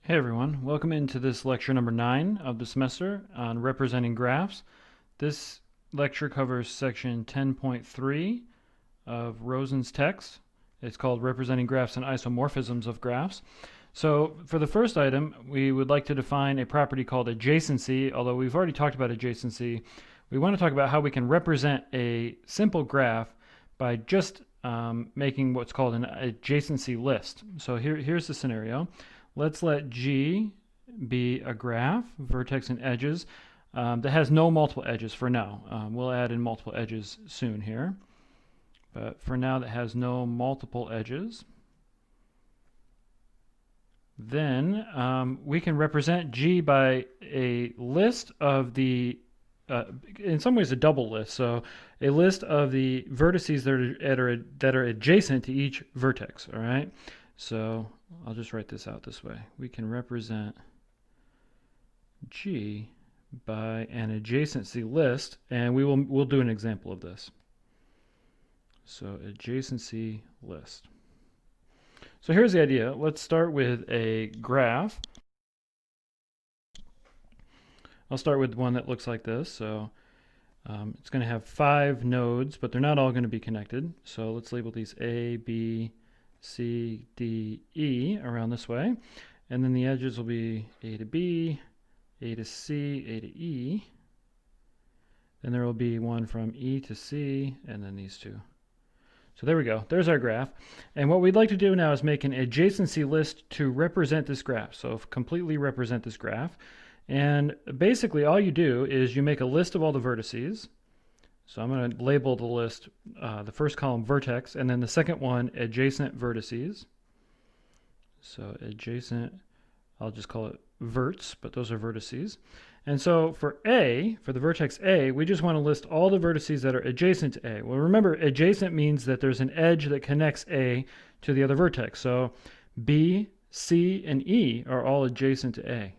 Hey everyone, welcome into this lecture number 9 of the semester on representing graphs. This lecture covers section 10.3 of Rosen's text. It's called Representing Graphs and Isomorphisms of Graphs. So for the first item, we would like to define a property called adjacency. Although we've already talked about adjacency, we want to talk about how we can represent a simple graph by just making what's called an adjacency list. So here's the scenario. Let's let G be a graph, vertex and edges, that has no multiple edges for now. We'll add in multiple edges soon here. But for now, that has no multiple edges. Then we can represent G by a list of the, in some ways, a double list. So a list of the vertices that are adjacent to each vertex, all right? So I'll just write this out this way. We can represent G by an adjacency list, and we'll do an example of this. So adjacency list. So here's the idea. Let's start with a graph. I'll start with one that looks like this. So it's going to have 5 nodes, but they're not all going to be connected. So let's label these A, B, C, D, E around this way. And then the edges will be A to B, A to C, A to E. Then there will be one from E to C, and then these two. So there we go. There's our graph. And what we'd like to do now is make an adjacency list to represent this graph. So completely represent this graph. And basically all you do is you make a list of all the vertices. So I'm going to label the list, the first column vertex, and then the second one adjacent vertices. So adjacent, I'll just call it verts, but those are vertices. And so for A, for the vertex A, we just want to list all the vertices that are adjacent to A. Well, remember, adjacent means that there's an edge that connects A to the other vertex. So B, C, and E are all adjacent to A.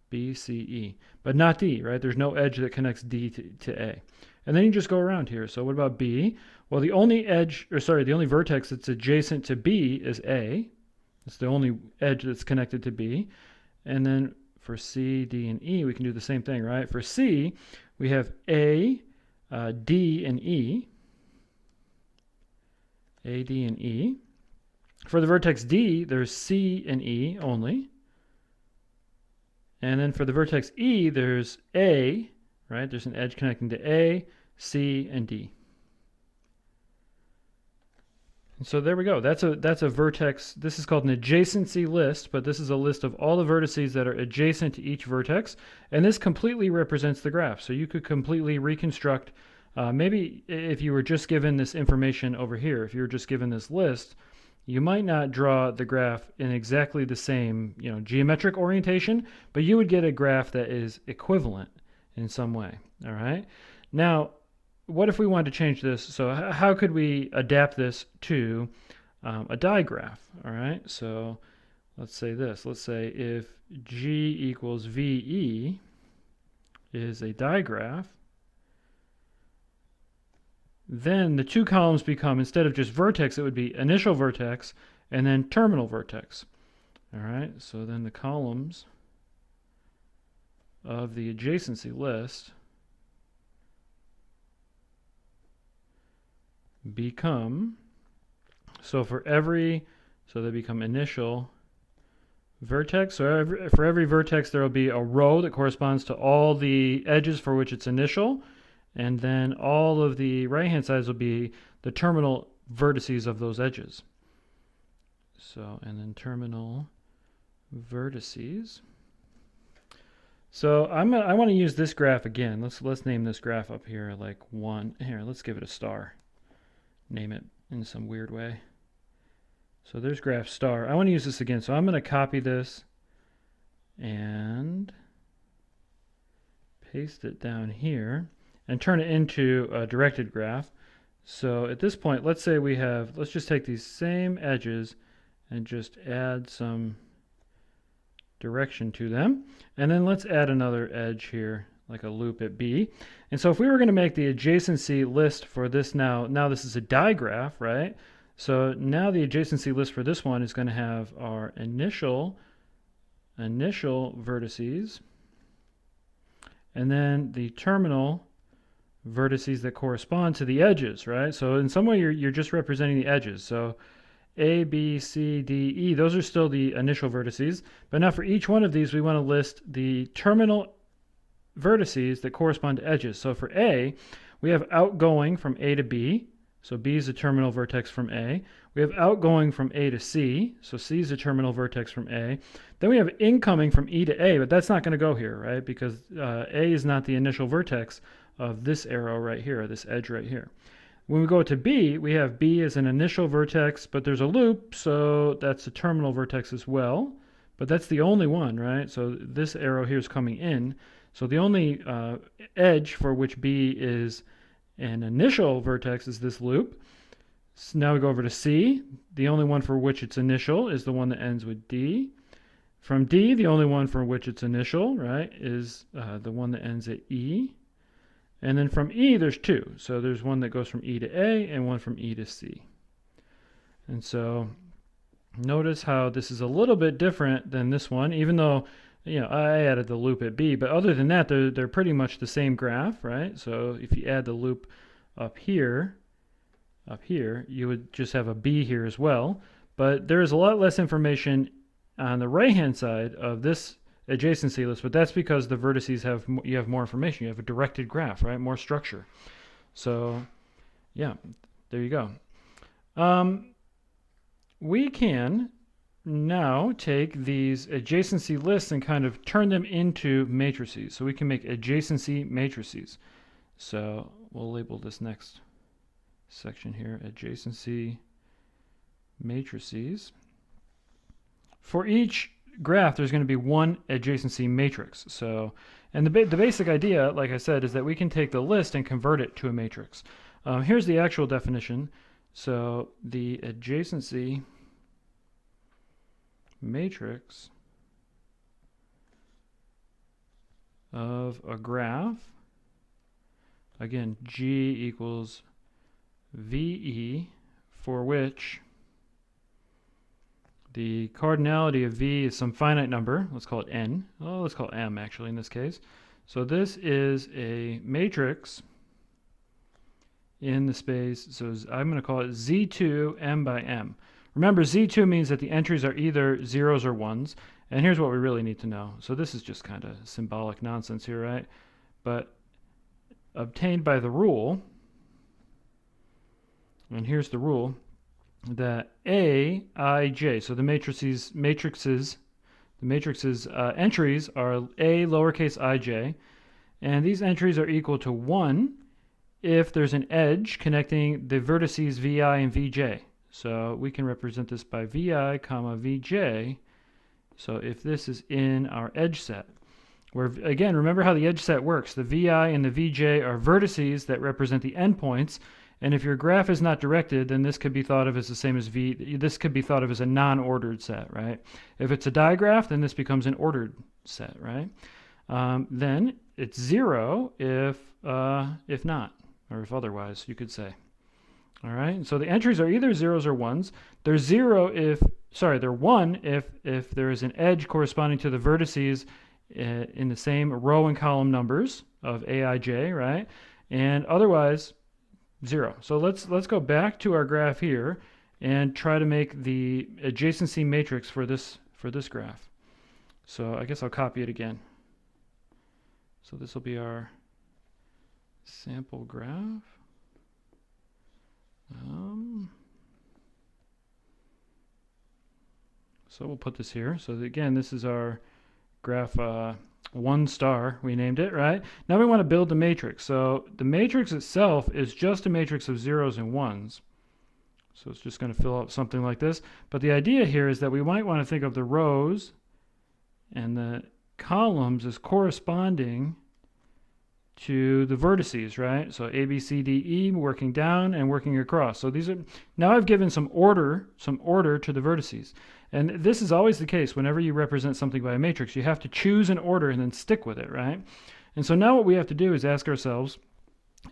B, C, E. But not D, right? There's no edge that connects D to A. And then you just go around here. So what about B? Well, the only vertex that's adjacent to B is A. It's the only edge that's connected to B. And then for C, D, and E, we can do the same thing, right? For C, we have A, D, and E. A, D, and E. For the vertex D, there's C and E only. And then for the vertex E, there's A, right? There's an edge connecting to A, C, and D. And so there we go. That's a vertex. This is called an adjacency list, but this is a list of all the vertices that are adjacent to each vertex. And this completely represents the graph. So you could completely reconstruct, maybe if you were just given this information over here, if you were just given this list, you might not draw the graph in exactly the same, geometric orientation, but you would get a graph that is equivalent in some way, all right? Now, what if we wanted to change this? So how could we adapt this to a digraph, all right? So let's say this. Let's say if G equals VE is a digraph, then the two columns become, instead of just vertex, it would be initial vertex and then terminal vertex. All right, so then the columns of the adjacency list become, so they become initial vertex. So for every vertex, there will be a row that corresponds to all the edges for which it's initial. And then all of the right-hand sides will be the terminal vertices of those edges. So, and then terminal vertices. So I want to use this graph again. Let's name this graph up here like 1. Here, let's give it a star. Name it in some weird way. So there's graph star. I want to use this again. So I'm going to copy this and paste it down here and turn it into a directed graph. So at this point, let's just take these same edges and just add some direction to them. And then let's add another edge here, like a loop at B. And so if we were going to make the adjacency list for this now this is a digraph, right? So now the adjacency list for this one is going to have our initial initial vertices, and then the terminal vertices that correspond to the edges, right? So in some way you're just representing the edges. So A, B, C, D, E, those are still the initial vertices. But now for each one of these, we want to list the terminal vertices that correspond to edges. So for A, we have outgoing from A to B. So B is the terminal vertex from A. We have outgoing from A to C. So C is the terminal vertex from A. Then we have incoming from E to A, but that's not going to go here, right? Because A is not the initial vertex of this arrow right here, this edge right here. When we go to B, we have B as an initial vertex, but there's a loop, so that's a terminal vertex as well. But that's the only one, right? So this arrow here is coming in. So the only edge for which B is an initial vertex is this loop. So now we go over to C. The only one for which it's initial is the one that ends with D. From D, the only one for which it's initial, right, is the one that ends at E. And then from E, there's two. So there's one that goes from E to A and one from E to C. And so notice how this is a little bit different than this one, even though, you know, I added the loop at B. But other than that, they're pretty much the same graph, right? So if you add the loop up here, you would just have a B here as well. But there is a lot less information on the right-hand side of this adjacency list, but that's because the vertices you have more information. You have a directed graph, right? More structure. So yeah, there you go. We can now take these adjacency lists and kind of turn them into matrices. So we can make adjacency matrices. So we'll label this next section here adjacency matrices. For each graph, there's going to be one adjacency matrix. So, and the basic idea, like I said, is that we can take the list and convert it to a matrix. Here's the actual definition. So the adjacency matrix of a graph, again, G equals VE, for which the cardinality of V is some finite number. Let's call it N. Oh, let's call it M actually in this case. So this is a matrix in the space. So I'm going to call it Z2 M by M. Remember, Z2 means that the entries are either zeros or ones. And here's what we really need to know. So this is just kind of symbolic nonsense here, right? But obtained by the rule, and here's the rule, that Aij, so the matrices entries are A lowercase ij, and these entries are equal to 1 if there's an edge connecting the vertices Vi and Vj. So we can represent this by Vi, comma Vj. So if this is in our edge set, where again, remember how the edge set works. The Vi and the Vj are vertices that represent the endpoints. And if your graph is not directed, then this could be thought of as the same as V. This could be thought of as a non-ordered set, right? If it's a digraph, then this becomes an ordered set, right? Then it's 0 if not, or if otherwise, you could say. All right. So the entries are either zeros or ones. They're they're 1 if there is an edge corresponding to the vertices in the same row and column numbers of Aij, right? And otherwise, 0. So let's go back to our graph here and try to make the adjacency matrix for this graph. So I guess I'll copy it again. So this will be our sample graph. So we'll put this here. So again, this is our graph 1 star, we named it, right? Now we want to build the matrix. So the matrix itself is just a matrix of zeros and ones. So it's just going to fill out something like this. But the idea here is that we might want to think of the rows and the columns as corresponding to the vertices, right? So A, B, C, D, E, working down and working across. So these are, now I've given some order to the vertices. And this is always the case. Whenever you represent something by a matrix, you have to choose an order and then stick with it, right? And so now what we have to do is ask ourselves,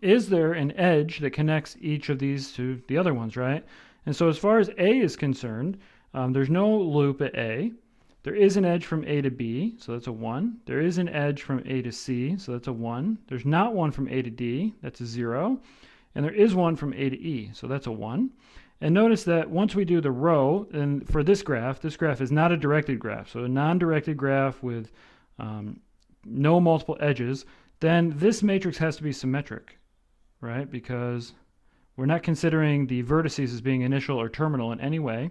is there an edge that connects each of these to the other ones, right? And so as far as A is concerned, there's no loop at A. There is an edge from A to B, so that's a 1. There is an edge from A to C, so that's a 1. There's not one from A to D, that's a 0. And there is one from A to E, so that's a 1. And notice that once we do the row, and for this graph is not a directed graph. So a non-directed graph with no multiple edges, then this matrix has to be symmetric, right? Because we're not considering the vertices as being initial or terminal in any way.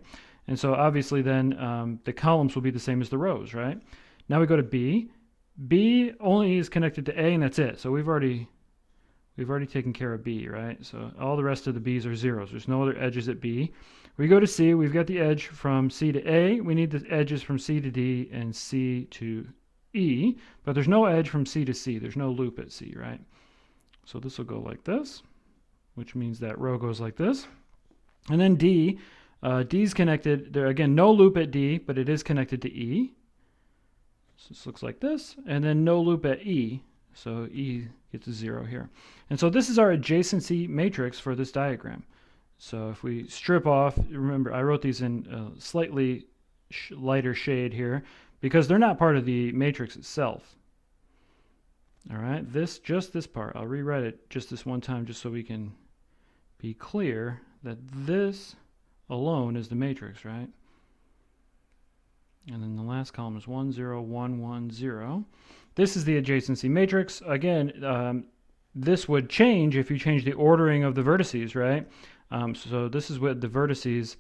And so obviously then the columns will be the same as the rows, right? Now we go to B. B only is connected to A, and that's it. So we've already taken care of B, right? So all the rest of the B's are zeros. There's no other edges at B. We go to C. We've got the edge from C to A. We need the edges from C to D and C to E, but there's no edge from C to C. There's no loop at C, right? So this will go like this, which means that row goes like this. And then D, D's connected. There again, no loop at D, but it is connected to E. So this looks like this. And then no loop at E. So E gets a 0 here. And so this is our adjacency matrix for this diagram. So if we strip off, remember I wrote these in slightly lighter shade here because they're not part of the matrix itself. All right, just this part. I'll rewrite it just this one time just so we can be clear that this alone is the matrix, right? And then the last column is 1, 0, 1, 1, 0. This is the adjacency matrix. Again, this would change if you change the ordering of the vertices, right? So this is what the vertices,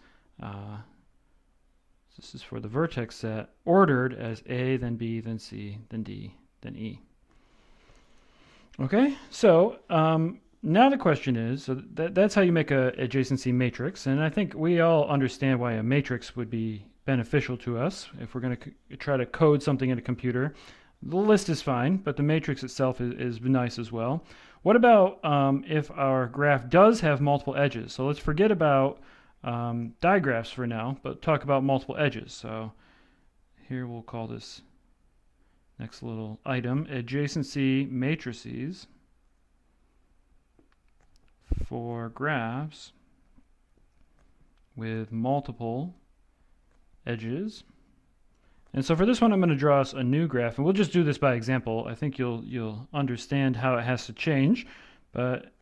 this is for the vertex set, ordered as A, then B, then C, then D, then E. Okay, so now the question is, so that's how you make a adjacency matrix, and I think we all understand why a matrix would be beneficial to us if we're going to try to code something in a computer. The list is fine, but the matrix itself is nice as well. What about if our graph does have multiple edges? So let's forget about digraphs for now, but talk about multiple edges. So here we'll call this next little item adjacency matrices for graphs with multiple edges. And so for this one, I'm going to draw us a new graph, and we'll just do this by example. I think you'll understand how it has to change. But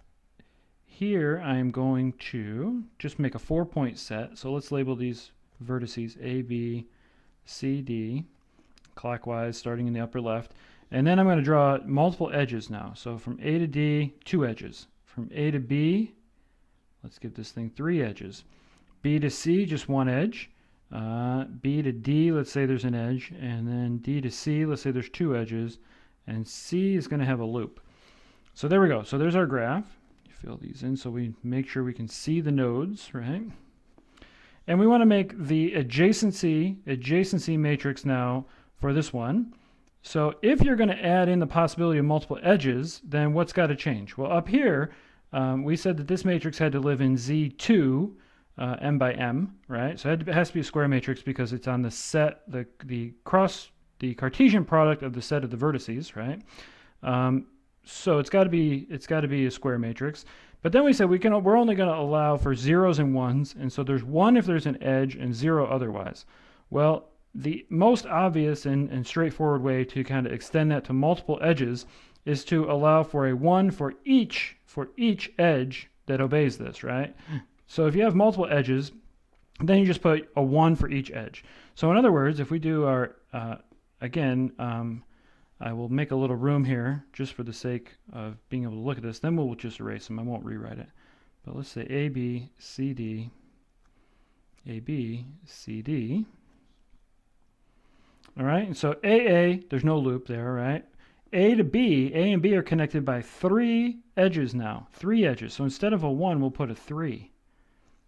here I'm going to just make a 4-point set. So let's label these vertices A, B, C, D, clockwise, starting in the upper left. And then I'm going to draw multiple edges now. So from A to D, 2 edges. From A to B, let's give this thing 3 edges. B to C, just 1 edge. B to D, let's say there's an edge, and then D to C, let's say there's 2 edges, and C is going to have a loop. So there we go. So there's our graph. You fill these in so we make sure we can see the nodes, right? And we want to make the adjacency matrix now for this one. So if you're going to add in the possibility of multiple edges, then what's got to change? Well, up here, we said that this matrix had to live in Z2, m by m, right? So it has to be a square matrix because it's on the set, the Cartesian product of the set of the vertices, right? So it's got to be a square matrix. But then we said we're only going to allow for zeros and ones, and so there's 1 if there's an edge and 0 otherwise. Well, the most obvious and straightforward way to kind of extend that to multiple edges is to allow for a 1 for each edge that obeys this, right? So if you have multiple edges, then you just put a 1 for each edge. So in other words, if we do our, again, I will make a little room here just for the sake of being able to look at this. Then we'll just erase them. I won't rewrite it. But let's say A, B, C, D, A, B, C, D. All right, and so AA, there's no loop there, right? A to B, A and B are connected by 3 edges now, 3 edges. So instead of a 1, we'll put a 3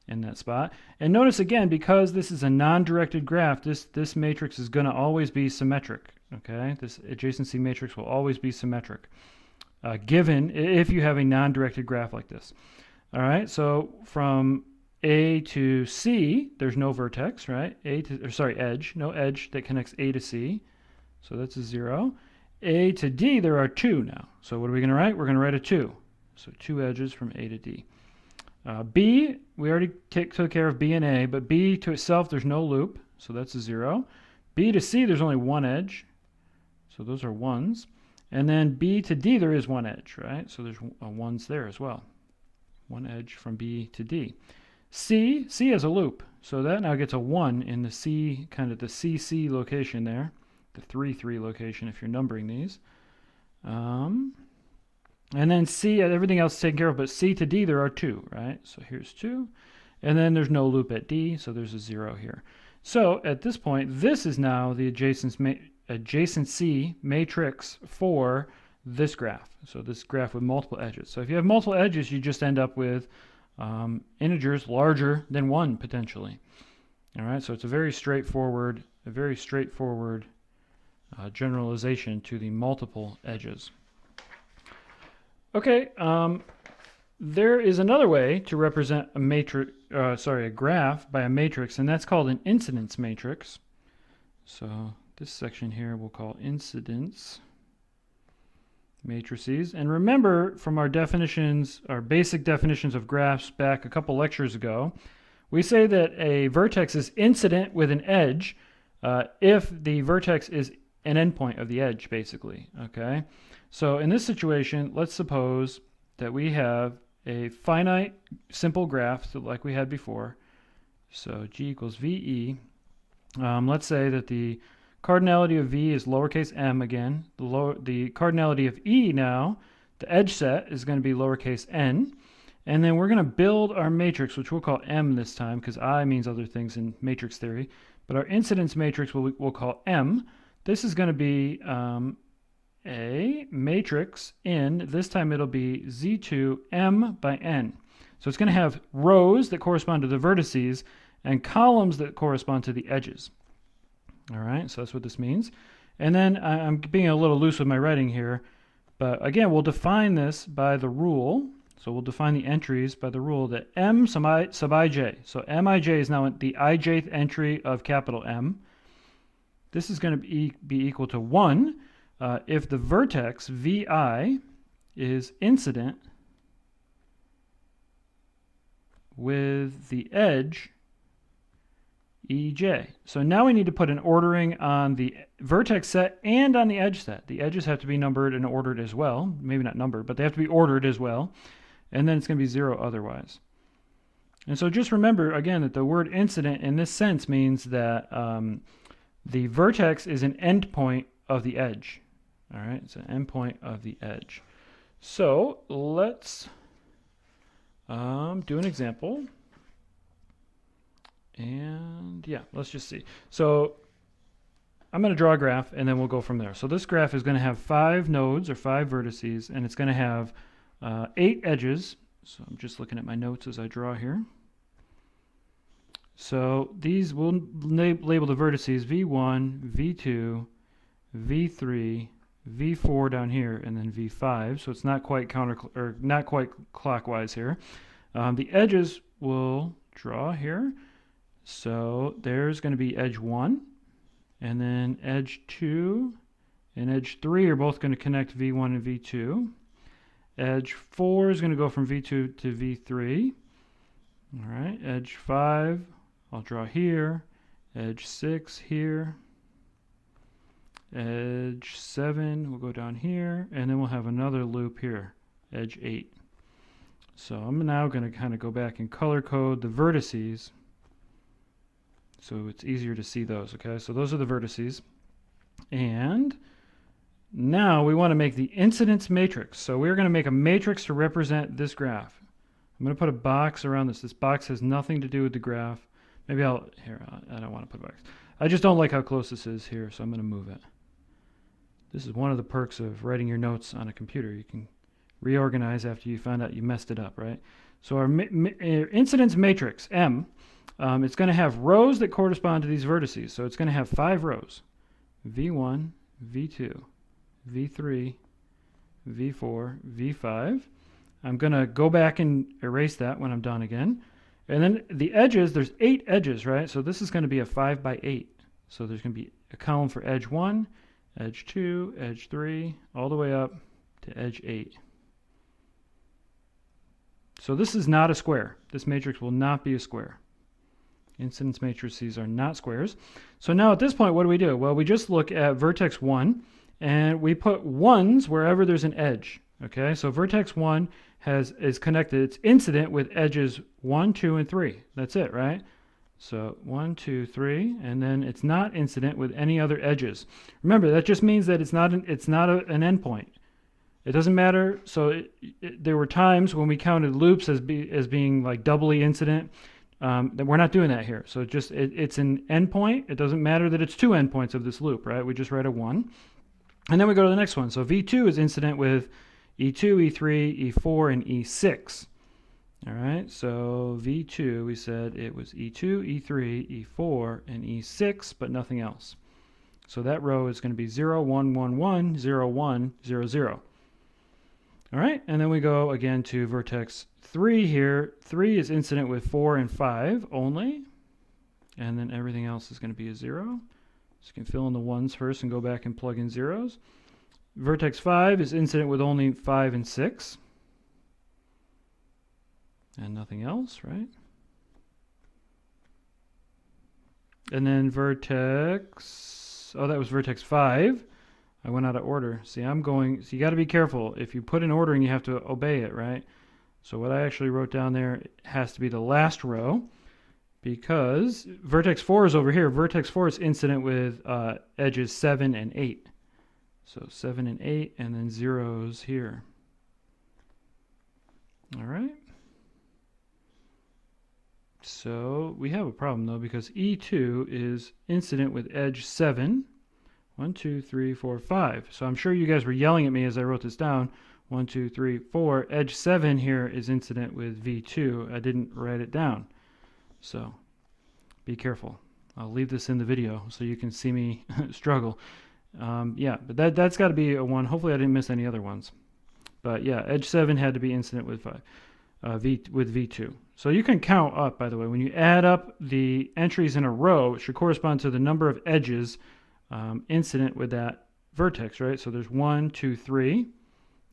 in that spot. And notice again, because this is a non-directed graph, this matrix is going to always be symmetric, okay? This adjacency matrix will always be symmetric, given if you have a non-directed graph like this. All right, so from A to C, there's no vertex, right? Edge, no edge that connects A to C. So that's a 0. A to D, there are 2 now. So what are we going to write? We're going to write a 2. So 2 edges from A to D. B, we already took care of B and A, but B to itself, there's no loop, so that's a 0. B to C, there's only one edge. So those are ones. And then B to D, there is one edge, right? So there's ones there as well. One edge from B to D. C has a loop. So that now gets a 1 in the C, kind of the CC location there. The 3, 3 location if you're numbering these. And then C, everything else is taken care of, but C to D, there are 2, right? So here's 2. And then there's no loop at D, so there's a 0 here. So at this point, this is now the adjacency matrix for this graph. So this graph with multiple edges. So if you have multiple edges, you just end up with integers larger than 1 potentially. All right, so it's a very straightforward generalization to the multiple edges. Okay, there is another way to represent a matrix, a graph by a matrix, and that's called an incidence matrix. So this section here we'll call incidence matrices. And remember from our definitions, our basic definitions of graphs back a couple lectures ago, we say that a vertex is incident with an edge if the vertex is an endpoint of the edge, basically. Okay, so in this situation, let's suppose that we have a finite simple graph like we had before. So G equals VE. Let's say that the cardinality of V is lowercase m again. The cardinality of E now, the edge set, is going to be lowercase n. And then we're going to build our matrix, which we'll call M this time, because I means other things in matrix theory. But our incidence matrix we'll call M. This is going to be a matrix in, this time it'll be Z2 M by N. So it's going to have rows that correspond to the vertices and columns that correspond to the edges. All right, so that's what this means. And then I'm being a little loose with my writing here, but again, we'll define this by the rule. So we'll define the entries by the rule that M sub ij. So Mij is now the ijth entry of capital M. This is going to be equal to 1 if the vertex Vi is incident with the edge Ej. So now we need to put an ordering on the vertex set and on the edge set. The edges have to be numbered and ordered as well. Maybe not numbered, but they have to be ordered as well. And then it's going to be 0 otherwise. And so just remember, again, that the word incident in this sense means that the vertex is an endpoint of the edge. All right, it's an endpoint of the edge. So let's do an example. And yeah, let's just see. So I'm going to draw a graph, and then we'll go from there. So this graph is going to have 5 nodes or 5 vertices, and it's going to have 8 edges. So I'm just looking at my notes as I draw here. So these will label the vertices V1, V2, V3, V4 down here, and then V5. So it's not quite not quite clockwise here. The edges will draw here. So there's going to be edge 1, and then edge 2 and edge 3 are both going to connect V1 and V2. Edge 4 is going to go from V2 to V3. All right, edge 5, I'll draw here. Edge 6 here. Edge 7 will go down here, and then we'll have another loop here, edge 8. So I'm now going to kind of go back and color code the vertices so it's easier to see those, okay? So those are the vertices. And now we want to make the incidence matrix. So we're going to make a matrix to represent this graph. I'm going to put a box around this. This box has nothing to do with the graph. Maybe I don't want to put a box. I just don't like how close this is here, so I'm going to move it. This is one of the perks of writing your notes on a computer. You can reorganize after you find out you messed it up, right? So our incidence matrix, M, it's going to have rows that correspond to these vertices. So it's going to have 5 rows. V1, V2, V3, V4, V5. I'm going to go back and erase that when I'm done again. And then the edges, there's 8 edges, right? So this is going to be a 5 by 8. So there's going to be a column for edge 1, edge 2, edge 3, all the way up to edge 8. So this is not a square. This matrix will not be a square. Incidence matrices are not squares. So now at this point, what do? Well, we just look at vertex 1, and we put 1s wherever there's an edge. Okay, so vertex 1 is connected. It's incident with edges 1, 2, and 3. That's it, right? So 1, 2, 3, and then it's not incident with any other edges. Remember, that just means that it's not an endpoint. It doesn't matter. So there were times when we counted loops as being like doubly incident. We're not doing that here. So it's an endpoint. It doesn't matter that it's two endpoints of this loop, right? We just write a 1. And then we go to the next one. So V2 is incident with E2, E3, E4, and E6. All right, so V2, we said it was E2, E3, E4, and E6, but nothing else. So that row is going to be 0, 1, 1, 1, 0, 1, 0, 0. All right, and then we go again to vertex 3 here. 3 is incident with 4 and 5 only, and then everything else is going to be a 0. So you can fill in the 1s first and go back and plug in 0s. Vertex 5 is incident with only 5 and 6. And nothing else, right? And then vertex, oh, that was vertex 5. I went out of order. See, so you got to be careful. If you put in ordering, you have to obey it, right? So what I actually wrote down there has to be the last row, because vertex 4 is over here. Vertex 4 is incident with edges 7 and 8. So 7 and 8, and then 0s here. All right. So we have a problem, though, because E2 is incident with edge 7. 1, 2, 3, 4, 5. So I'm sure you guys were yelling at me as I wrote this down. 1, 2, 3, 4. Edge 7 here is incident with V2. I didn't write it down. So be careful. I'll leave this in the video so you can see me struggle. Yeah, but that's got to be a 1. Hopefully I didn't miss any other ones. But yeah, edge 7 had to be incident with 5. With V2. So you can count up, by the way. When you add up the entries in a row, it should correspond to the number of edges incident with that vertex, right? So there's 1, 2, 3.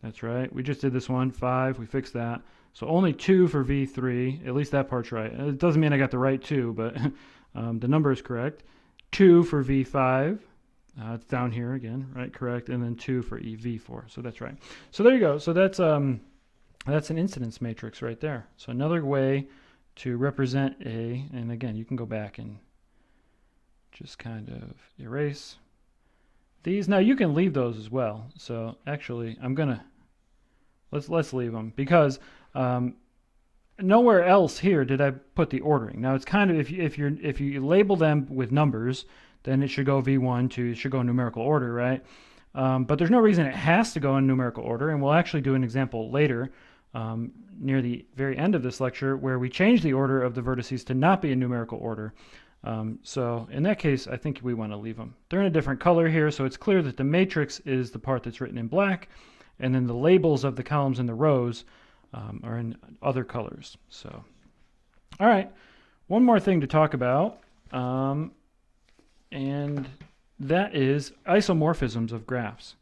That's right. We just did this one. 5. We fixed that. So only 2 for V3. At least that part's right. It doesn't mean I got the right 2, but the number is correct. 2 for V5. It's down here again, right? Correct. And then 2 for EV4. So that's right. So there you go. So that's an incidence matrix right there. So another way to represent and again, you can go back and just kind of erase these. Now you can leave those as well. So actually, let's leave them, because nowhere else here did I put the ordering. Now it's kind of, if you label them with numbers, then it should go V1 to, it should go in numerical order, right? But there's no reason it has to go in numerical order, and we'll actually do an example later near the very end of this lecture where we change the order of the vertices to not be in numerical order. So in that case, I think we want to leave them. They're in a different color here, so it's clear that the matrix is the part that's written in black, and then the labels of the columns and the rows are in other colors. So, all right, one more thing to talk about, and that is isomorphisms of graphs.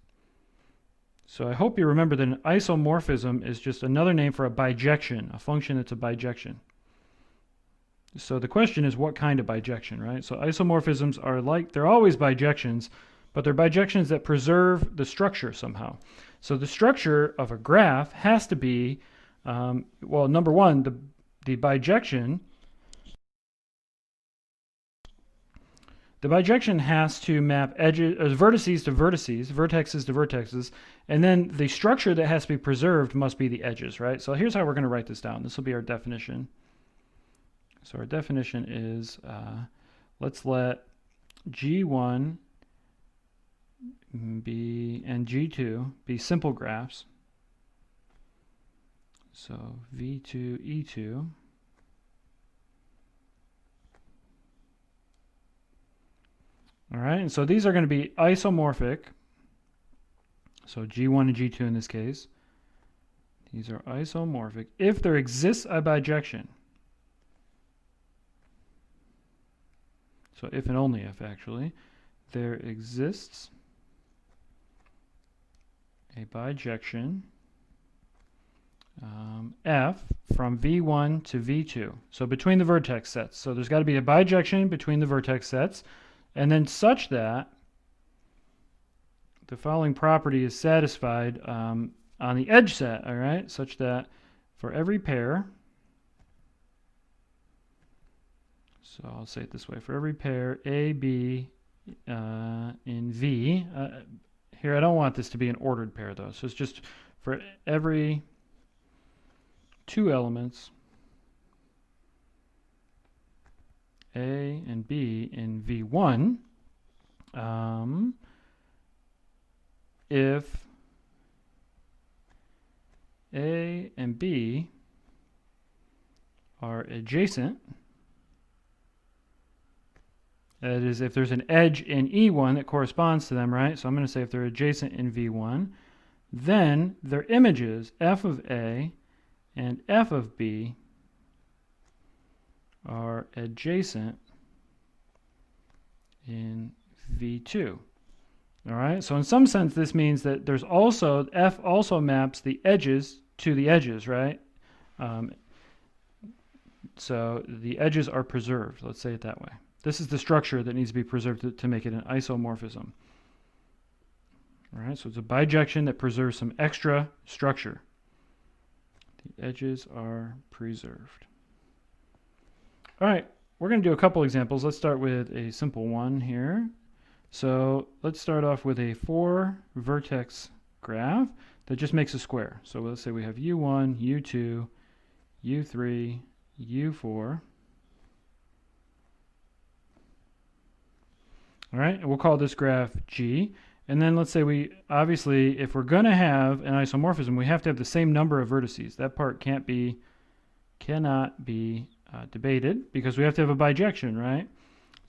So I hope you remember that an isomorphism is just another name for a bijection, a function that's a bijection. So the question is, what kind of bijection, right? So isomorphisms are they're always bijections, but they're bijections that preserve the structure somehow. So the structure of a graph has to be, well, number one, the bijection has to map vertices to vertices, vertexes to vertexes, and then the structure that has to be preserved must be the edges, right? So here's how we're going to write this down. This will be our definition. So our definition is, let's let G1 and G2 be simple graphs. So V2, E2. All right, and so these are going to be isomorphic. So G1 and G2 in this case. These are isomorphic if there exists a bijection. So if and only if, actually, there exists a bijection f from v1 to v2. So between the vertex sets. So there's got to be a bijection between the vertex sets, and then such that the following property is satisfied on the edge set, all right? Such that for every pair, so I'll say it this way, for every pair A, B in V, here I don't want this to be an ordered pair though, so it's just for every two elements A and B in V1, if A and B are adjacent, that is, if there's an edge in E1 that corresponds to them, right? So I'm going to say if they're adjacent in V1, then their images, f of A and f of B, are adjacent in V2. All right, so in some sense, this means that there's also, f also maps the edges to the edges, right? So the edges are preserved, let's say it that way. This is the structure that needs to be preserved to make it an isomorphism. All right, so it's a bijection that preserves some extra structure. The edges are preserved. All right, we're going to do a couple examples. Let's start with a simple one here. So let's start off with a 4-vertex graph that just makes a square. So let's say we have U1, U2, U3, U4. All right, and we'll call this graph G. And then let's say we, obviously, if we're going to have an isomorphism, we have to have the same number of vertices. That part cannot be debated because we have to have a bijection, right?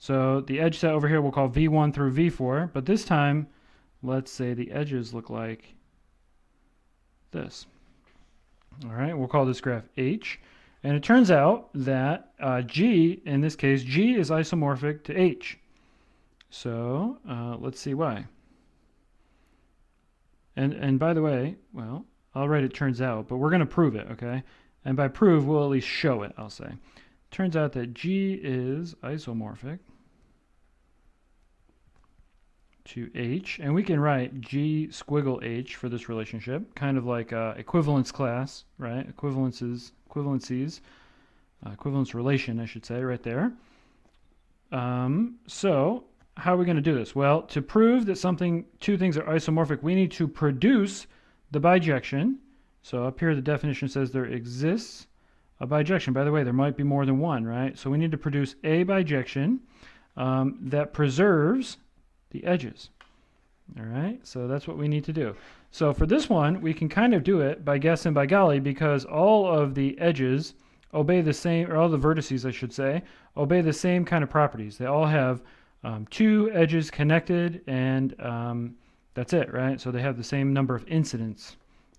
So the edge set over here we'll call V1 through V4, but this time, let's say the edges look like this. All right, we'll call this graph H. And it turns out that G, in this case, G is isomorphic to H. So let's see why. And by the way, well, I'll write it turns out, but we're going to prove it, okay? And by prove, we'll at least show it, I'll say. Turns out that G is isomorphic to H, and we can write G squiggle H for this relationship, kind of like equivalence class, right? Equivalence relation, I should say, right there. So how are we going to do this? Well, to prove that two things are isomorphic, we need to produce the bijection. So up here the definition says there exists a bijection. By the way, there might be more than one, right? So we need to produce a bijection that preserves the edges. All right, so that's what we need to do. So for this one, we can kind of do it by guess and by golly because all of the edges obey the same, or all the vertices, I should say, obey the same kind of properties. They all have two edges connected, and that's it, right? So they have the same number of incidents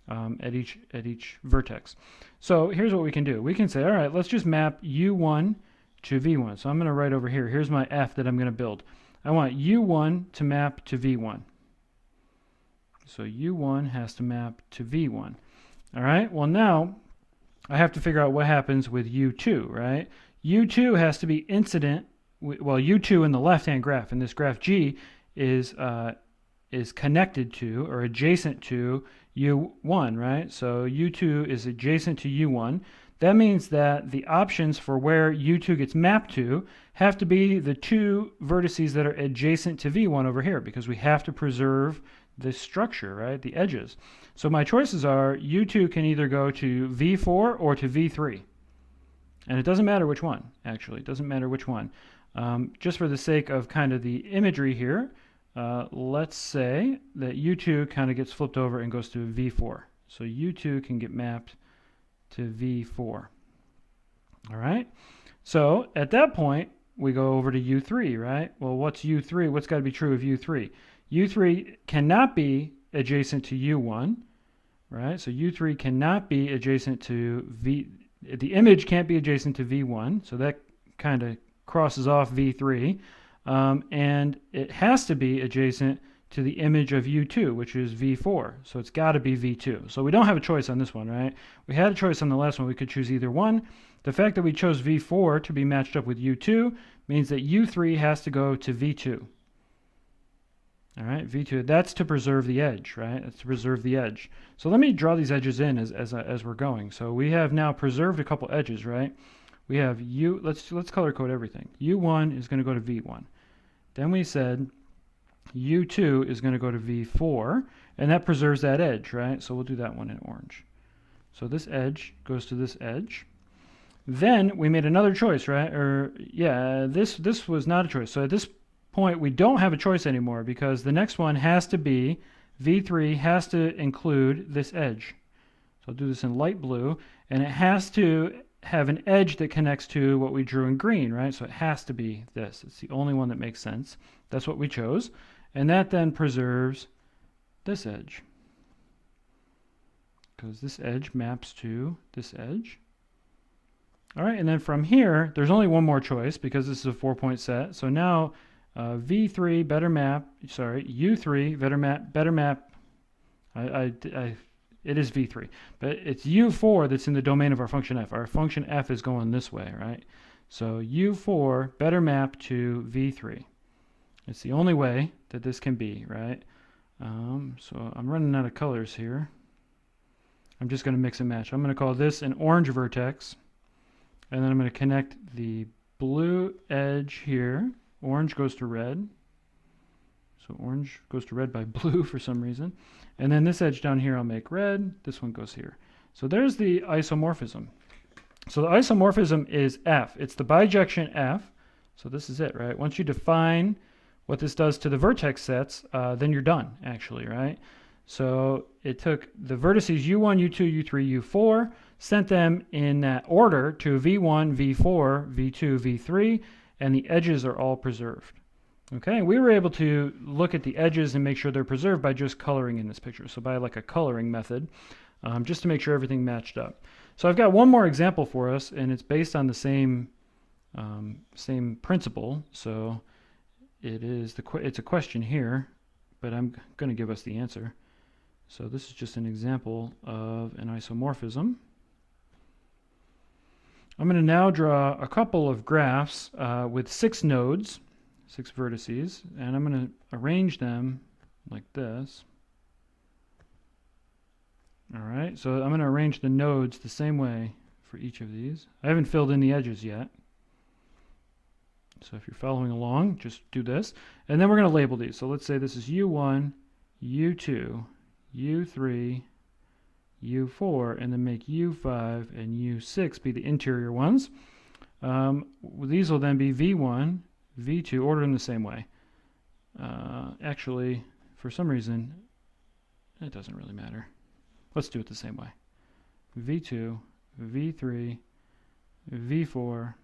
at each vertex. So here's what we can do. We can say, all right, let's just map U1 to V1. So I'm going to write over here. Here's my F that I'm going to build. I want U1 to map to V1. So U1 has to map to V1. All right, well now I have to figure out what happens with U2, right? U2 has to be incident, well, U2 in the left-hand graph, in this graph G, is connected to or adjacent to U1, right? So U2 is adjacent to U1. That means that the options for where U2 gets mapped to have to be the two vertices that are adjacent to V1 over here because we have to preserve this structure, right? The edges. So my choices are U2 can either go to V4 or to V3. And it doesn't matter which one, actually. It doesn't matter which one. Just for the sake of kind of the imagery here, let's say that U2 kind of gets flipped over and goes to V4. So U2 can get mapped to V4. All right. So at that point, we go over to U3, right? Well, what's U3? What's got to be true of U3? U3 cannot be adjacent to U1, right? So U3 cannot be adjacent to V. The image can't be adjacent to V1, so that kind of crosses off V3. And it has to be adjacent to the image of U2, which is V4. So it's got to be V2. So we don't have a choice on this one, right? We had a choice on the last one. We could choose either one. The fact that we chose V4 to be matched up with U2 means that U3 has to go to V2. All right, V2, that's to preserve the edge, right? That's to preserve the edge. So let me draw these edges in as we're going. So we have now preserved a couple edges, right? We have let's color code everything. U1 is going to go to V1. Then we said U2 is going to go to V4, and that preserves that edge, right? So we'll do that one in orange. So this edge goes to this edge. Then we made another choice, right? Or yeah, this was not a choice. So at this point, we don't have a choice anymore because the next one has to be, V3 has to include this edge. So I'll do this in light blue, and it has to have an edge that connects to what we drew in green, right? So it has to be this. It's the only one that makes sense. That's what we chose. And that then preserves this edge, because this edge maps to this edge. All right, and then from here, there's only one more choice because this is a 4-point set. So now V3 better map, sorry, U3 better map. It is V3, but it's U4 that's in the domain of our function f. Our function f is going this way, right? So U4 better map to V3. It's the only way that this can be, right? So I'm running out of colors here. I'm just going to mix and match. I'm going to call this an orange vertex, and then I'm going to connect the blue edge here. Orange goes to red. So orange goes to red by blue for some reason. And then this edge down here I'll make red. This one goes here. So there's the isomorphism. So the isomorphism is F. It's the bijection F. So this is it, right? Once you define what this does to the vertex sets, then you're done, actually, right? So it took the vertices U1, U2, U3, U4, sent them in that order to V1, V4, V2, V3, and the edges are all preserved. Okay, we were able to look at the edges and make sure they're preserved by just coloring in this picture. So by like a coloring method, just to make sure everything matched up. So I've got one more example for us, and it's based on the same principle. So it's a question here, but I'm going to give us the answer. So this is just an example of an isomorphism. I'm going to now draw a couple of graphs with 6 nodes, 6 vertices, and I'm going to arrange them like this. All right, so I'm going to arrange the nodes the same way for each of these. I haven't filled in the edges yet. So if you're following along, just do this. And then we're going to label these. So let's say this is U1, U2, U3, U4, and then make U5 and U6 be the interior ones. These will then be V1, V2, ordered in the same way. Actually, for some reason, it doesn't really matter. Let's do it the same way. V2, V3, V4,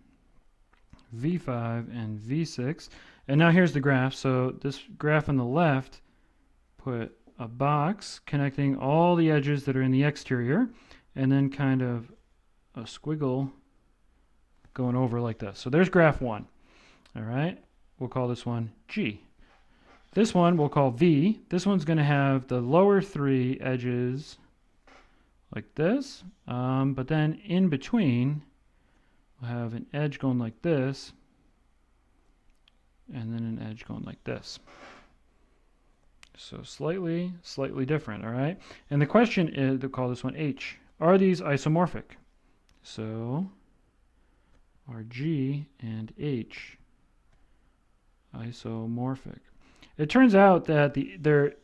V5, and V6. And now here's the graph. So this graph on the left put a box connecting all the edges that are in the exterior, and then kind of a squiggle going over like this. So there's graph 1. All right, we'll call this one G. This one we'll call V. This one's going to have the lower 3 edges like this, but then in between we'll have an edge going like this, and then an edge going like this. So slightly different, all right? And the question is, to call this one H. Are these isomorphic? So are G and H isomorphic? It turns out that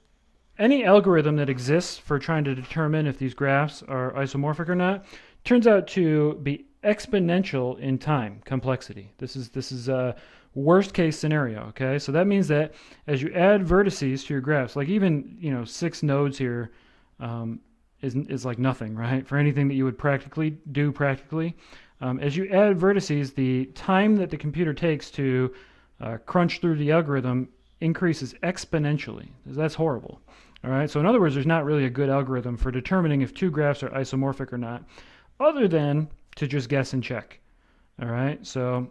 any algorithm that exists for trying to determine if these graphs are isomorphic or not turns out to be exponential in time complexity. This is a worst case scenario. Okay, so that means that as you add vertices to your graphs, like even 6 nodes here is like nothing, right? For anything that you would do practically, as you add vertices, the time that the computer takes to crunch through the algorithm increases exponentially. That's horrible. All right, so in other words, there's not really a good algorithm for determining if 2 graphs are isomorphic or not, other than to just guess and check. All right, so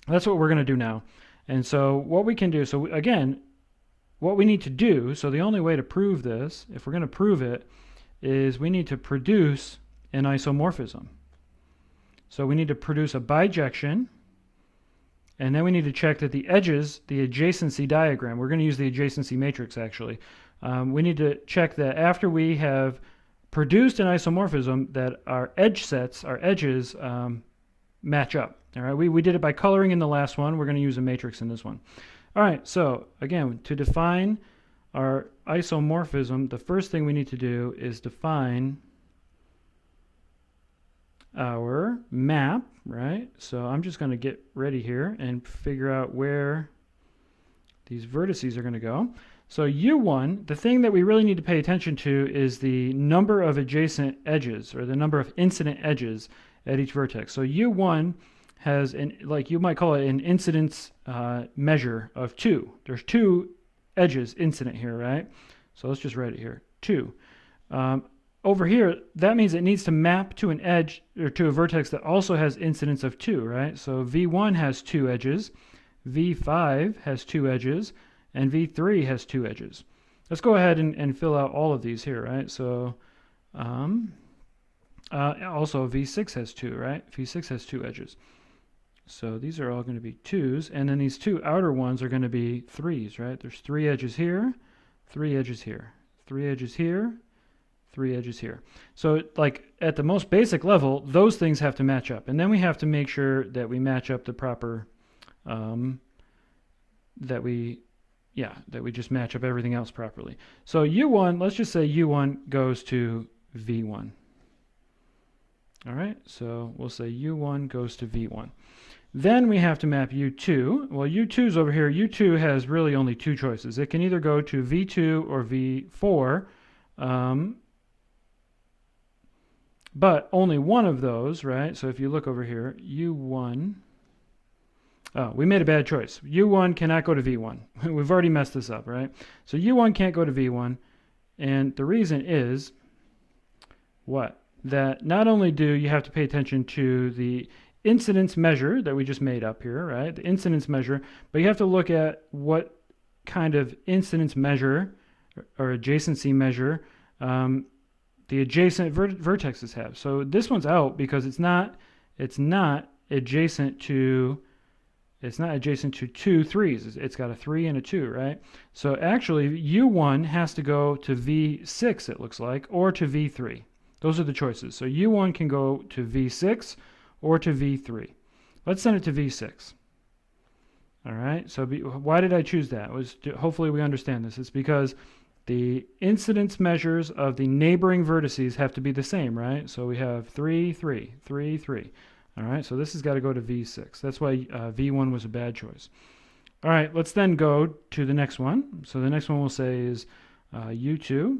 that's what we're going to do now. And so what we can do, so again, what we need to do, so the only way to prove this, if we're going to prove it, is we need to produce an isomorphism. So we need to produce a bijection, and then we need to check that the edges, the adjacency diagram, we're going to use the adjacency matrix actually. We need to check that after we have produced an isomorphism that our edge sets, our edges, match up. All right, we did it by coloring in the last one. We're going to use a matrix in this one. All right, so again, to define our isomorphism, the first thing we need to do is define our map, right? So I'm just going to get ready here and figure out where these vertices are going to go. So U1, the thing that we really need to pay attention to is the number of adjacent edges, or the number of incident edges at each vertex. So U1 has, like you might call it, an incidence measure of 2. There's 2 edges incident here, right? So let's just write it here, 2. Over here, that means it needs to map to an edge, or to a vertex that also has incidence of 2, right? So V1 has 2 edges, V5 has 2 edges, and V3 has 2 edges. Let's go ahead and fill out all of these here, right? So also V6 has 2, right? V6 has 2 edges. So these are all going to be 2s, and then these 2 outer ones are going to be 3s, right? There's 3 edges here, 3 edges here, 3 edges here, 3 edges here. So like at the most basic level, those things have to match up. And then we have to make sure that we match up the proper, that we just match up everything else properly. So U1, let's just say U1 goes to V1. All right, so we'll say U1 goes to V1. Then we have to map U2. Well, U2 is over here. U2 has really only 2 choices. It can either go to V2 or V4, but only one of those, right? So if you look over here, U1, oh, we made a bad choice. U1 cannot go to V1. We've already messed this up, right? So U1 can't go to V1, and the reason is what? That not only do you have to pay attention to the incidence measure that we just made up here, right? The incidence measure, but you have to look at what kind of incidence measure or adjacency measure the adjacent vertexes have. So this one's out because it's not adjacent to 2 3s. It's got a 3 and a 2, right? So actually U1 has to go to V6, it looks like, or to V3. Those are the choices. So U1 can go to V6 or to V3. Let's send it to V6. All right, so why did I choose that? Hopefully we understand this. It's because the incidence measures of the neighboring vertices have to be the same, right? So we have 3, 3, 3, 3. All right, so this has got to go to V6. That's why V1 was a bad choice. All right, let's then go to the next one. So the next one we'll say is U2.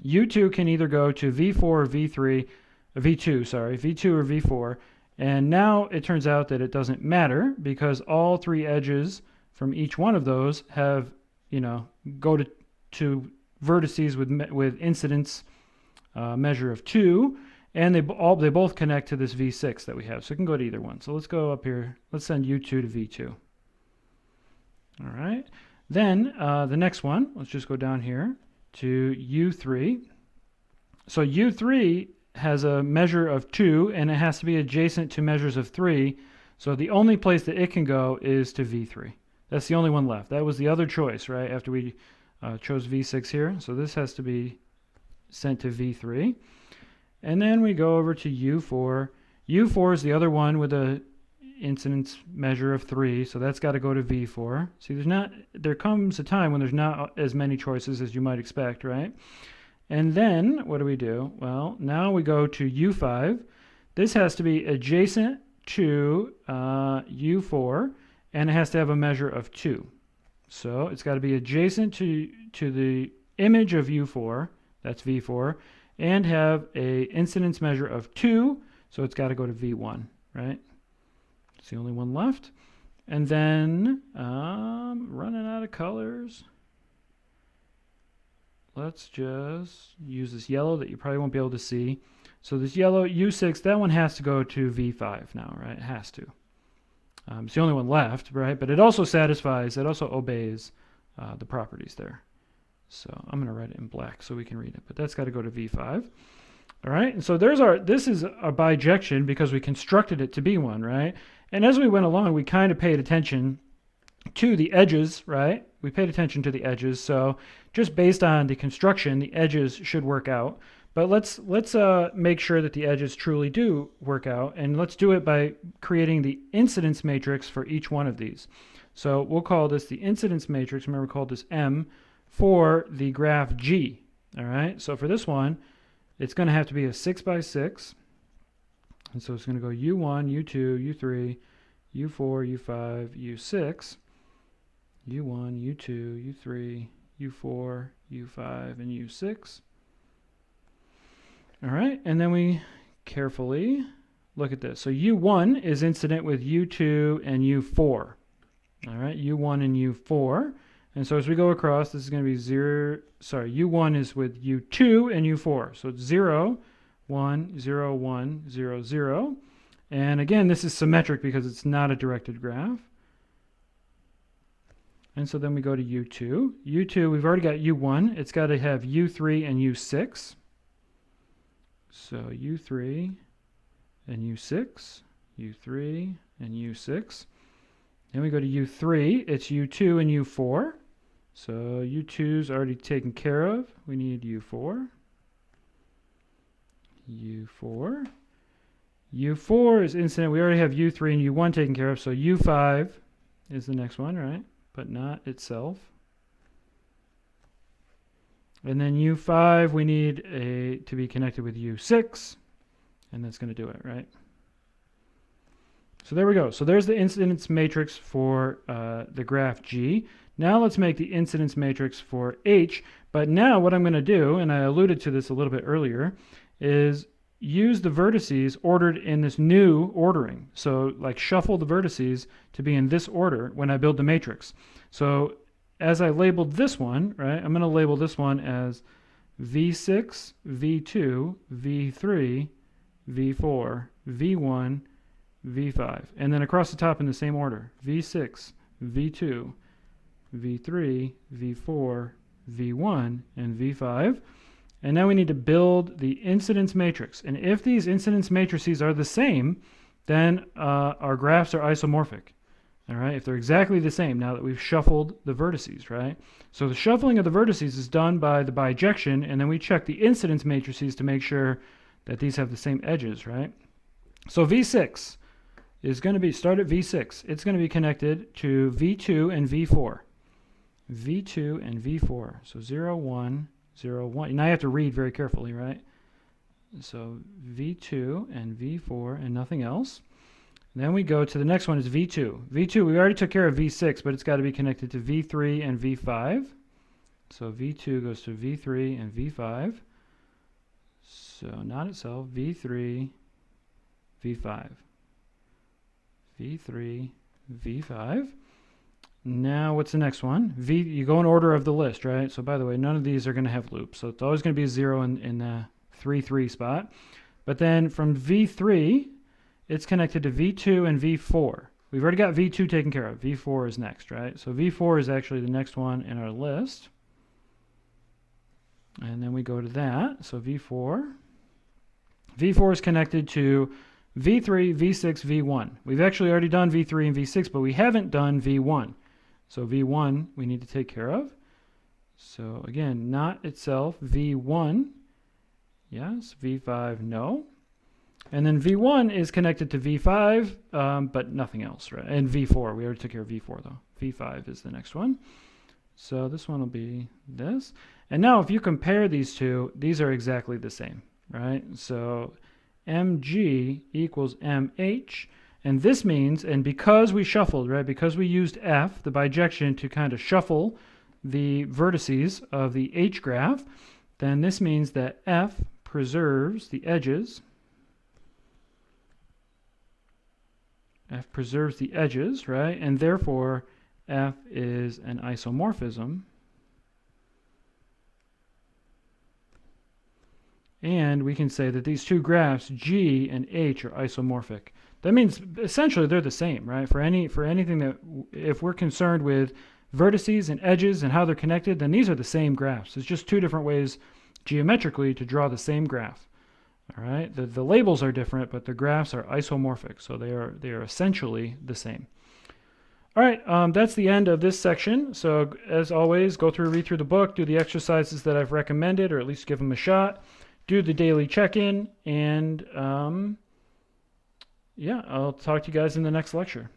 U2 can either go to V4 or V2 or V4. And now it turns out that it doesn't matter because all 3 edges from each one of those have, go to vertices with incidence measure of 2, and they both connect to this V6 that we have. So it can go to either one. So let's go up here. Let's send U2 to V2. All right. Then the next one, let's just go down here to U3. So U3 has a measure of 2, and it has to be adjacent to measures of 3. So the only place that it can go is to V3. That's the only one left. That was the other choice, right, after we chose V6 here. So this has to be sent to V3. And then we go over to U4. U4 is the other one with a incidence measure of 3, so that's got to go to V4. See, there comes a time when there's not as many choices as you might expect, right? And then what do? Well, now we go to U5. This has to be adjacent to U4, and it has to have a measure of 2. So it's got to be adjacent to the image of U4, that's V4, and have a incidence measure of 2, so it's got to go to V1, right? It's the only one left. And then, running out of colors. Let's just use this yellow that you probably won't be able to see. So this yellow, U6, that one has to go to V5 now, right? It has to. It's the only one left, right? But it also obeys the properties there. So I'm going to write it in black so we can read it, but that's got to go to V5. All right, and so this is a bijection because we constructed it to be one, right? And as we went along, we kind of paid attention to the edges, right? We paid attention to the edges, so just based on the construction, the edges should work out. But let's make sure that the edges truly do work out, and let's do it by creating the incidence matrix for each one of these. So we'll call this the incidence matrix. Remember, we called this M for the graph G. All right, so for this one, it's going to have to be a 6 by 6. And so it's going to go U1, U2, U3, U4, U5, U6, U1, U2, U3, U4, U5, and U6. All right, and then we carefully look at this. So U1 is incident with U2 and U4. All right, U1 and U4. And so as we go across, this is going to be U1 is with U2 and U4. So it's 0, 1, 0, 1, 0, 0. And again, this is symmetric because it's not a directed graph. And so then we go to U2. U2, we've already got U1. It's got to have U3 and U6. So U3 and U6, U3 and U6. Then we go to U3. It's U2 and U4. So U2's already taken care of. We need U4. U4. U4 is incident. We already have U3 and U1 taken care of. So U5 is the next one, right? But not itself. And then U5, we need to be connected with U6, and that's going to do it, right? So there we go. So there's the incidence matrix for the graph G. Now let's make the incidence matrix for H. But now what I'm going to do, and I alluded to this a little bit earlier, is use the vertices ordered in this new ordering. So like shuffle the vertices to be in this order when I build the matrix. So as I labeled this one, right, I'm going to label this one as V6, V2, V3, V4, V1, V5. And then across the top in the same order, V6, V2, V3, V4, V1, and V5. And now we need to build the incidence matrix. And if these incidence matrices are the same, then our graphs are isomorphic. All right, if they're exactly the same now that we've shuffled the vertices, right? So the shuffling of the vertices is done by the bijection, and then we check the incidence matrices to make sure that these have the same edges, right? So V6 is going to be, start at V6. It's going to be connected to V2 and V4. V2 and V4. So 0, 1, 0, 1. Now you have to read very carefully, right? So V2 and V4 and nothing else. Then we go to the next one is V2. V2, we already took care of V6, but it's got to be connected to V3 and V5. So V2 goes to V3 and V5. So not itself, V3, V5. V3, V5. Now what's the next one? You go in order of the list, right? So by the way, none of these are going to have loops. So it's always going to be 0 in the 3, 3 spot. But then from V3, it's connected to V2 and V4. We've already got V2 taken care of. V4 is next, right? So V4 is actually the next one in our list. And then we go to that. So V4. V4 is connected to V3, V6, V1. We've actually already done V3 and V6, but we haven't done V1. So V1 we need to take care of. So again, not itself. V1, yes. V5, no. And then V1 is connected to V5, but nothing else, right? And V4, we already took care of V4 though. V5 is the next one. So this one will be this. And now if you compare these two, these are exactly the same, right? So mg equals mh, and this means, and because we shuffled, right, because we used f, the bijection, to kind of shuffle the vertices of the h graph, then this means that f preserves the edges. F preserves the edges, right? And therefore, F is an isomorphism. And we can say that these two graphs, G and H, are isomorphic. That means essentially they're the same, right? For anything that, if we're concerned with vertices and edges and how they're connected, then these are the same graphs. It's just two different ways geometrically to draw the same graph. All right, the labels are different, but the graphs are isomorphic, so they are essentially the same. All right, that's the end of this section. So as always, read through the book, do the exercises that I've recommended, or at least give them a shot. Do the daily check-in, and yeah, I'll talk to you guys in the next lecture.